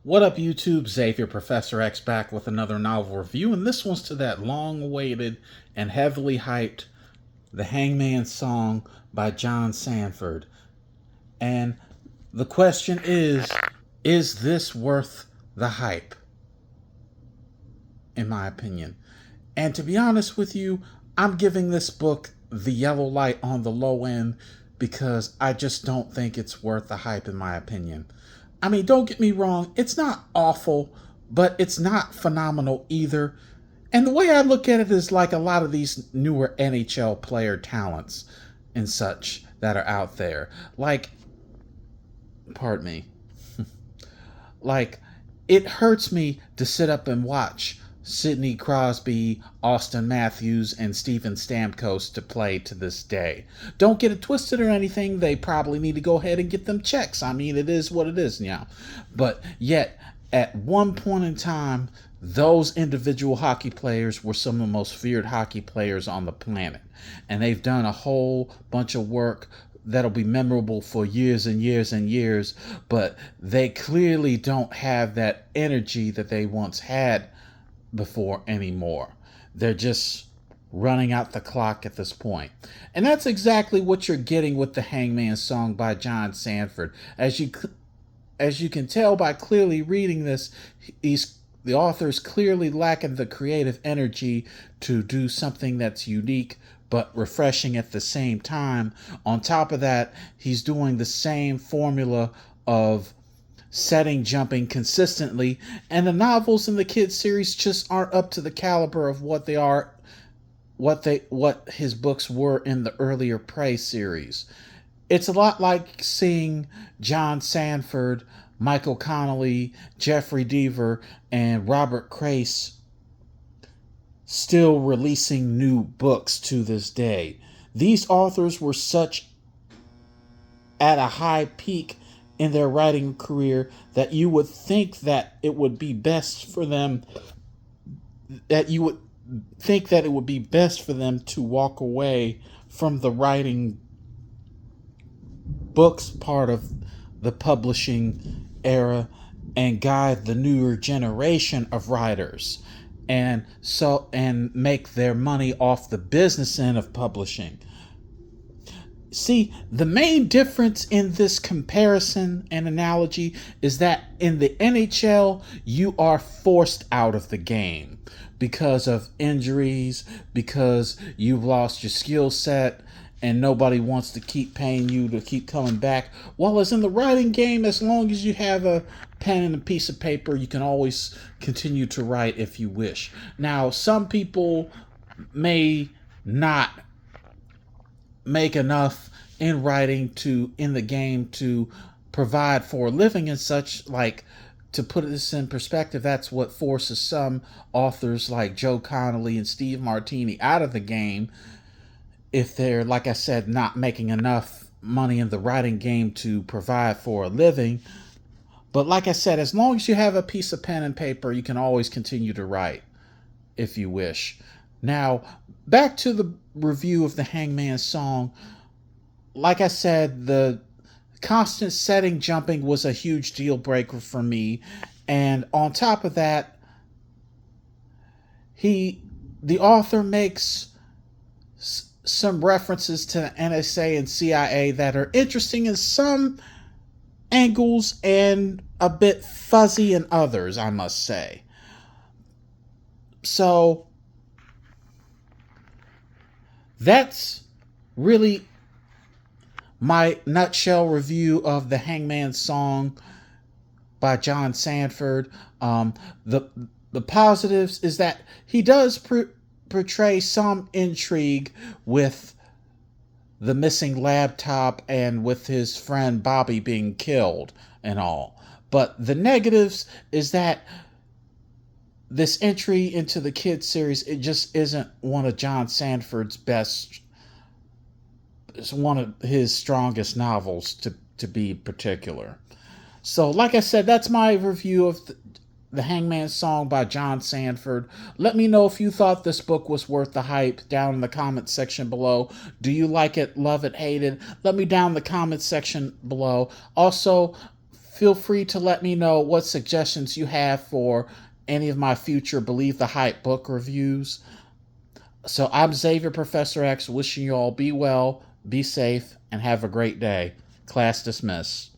What up, YouTube? Xavier Professor X back with another novel review, and this one's to that long-awaited and heavily hyped The Hanged Song by John Sandford. And the question is this worth the hype? In my opinion. And to be honest with you, I'm giving this book the yellow light on the low end because I just don't think it's worth the hype in my opinion. I mean, don't get me wrong, it's not awful, but it's not phenomenal either. And the way I look at it is like a lot of these newer NHL player talents and such that are out there. Like, pardon me, like, it hurts me to sit up and watch Sidney Crosby, Austin Matthews, and Steven Stamkos to play to this day. Don't get it twisted or anything. They probably need to go ahead and get them checks. I mean, it is what it is now. But yet, at one point in time, those individual hockey players were some of the most feared hockey players on the planet. And they've done a whole bunch of work that'll be memorable for years and years and years, but they clearly don't have that energy that they once had before anymore. They're just running out the clock at this point. And that's exactly what you're getting with The Hanged Song by John Sandford. As you can tell by clearly reading this, the author's clearly lacking the creative energy to do something that's unique but refreshing at the same time. On top of that, he's doing the same formula of setting jumping consistently, and the novels in the kids series just aren't up to the caliber of what his books were in the earlier Prey series. It's a lot like seeing John Sandford, Michael Connelly, Jeffrey Deaver, and Robert Crace still releasing new books to this day. These authors were such at a high peak in their writing career that you would think that it would be best for them to walk away from the writing books part of the publishing era and guide the newer generation of writers and make their money off the business end of publishing. See, the main difference in this comparison and analogy is that in the NHL, you are forced out of the game because of injuries, because you've lost your skill set, and nobody wants to keep paying you to keep coming back. While as in the writing game, as long as you have a pen and a piece of paper, you can always continue to write if you wish. Now, some people may not make enough in writing in the game to provide for a living and such. Like, to put this in perspective, that's what forces some authors like Joe Connolly and Steve Martini out of the game if they're, like I said, not making enough money in the writing game to provide for a living. But like I said, as long as you have a piece of pen and paper, you can always continue to write if you wish. Now, back to the review of The Hanged Song. Like I said, the constant setting jumping was a huge deal breaker for me. And on top of that, the author makes some references to the NSA and CIA that are interesting in some angles and a bit fuzzy in others, I must say. So that's really my nutshell review of The Hanged Song by John Sandford. The positives is that he does portray some intrigue with the missing laptop and with his friend Bobby being killed and all. But the negatives is that this entry into the kids series, it just isn't one of John Sandford's best. It's one of his strongest novels, to be particular. So, like I said, that's my review of The Hanged Song by John Sandford. Let me know if you thought this book was worth the hype down in the comment section below. Do you like it, love it, hate it? Let me down in the comment section below. Also, Feel free to let me know what suggestions you have for any of my future Believe the Hype book reviews. So I'm Xavier Professor X, wishing you all be well, be safe, and have a great day. Class dismissed.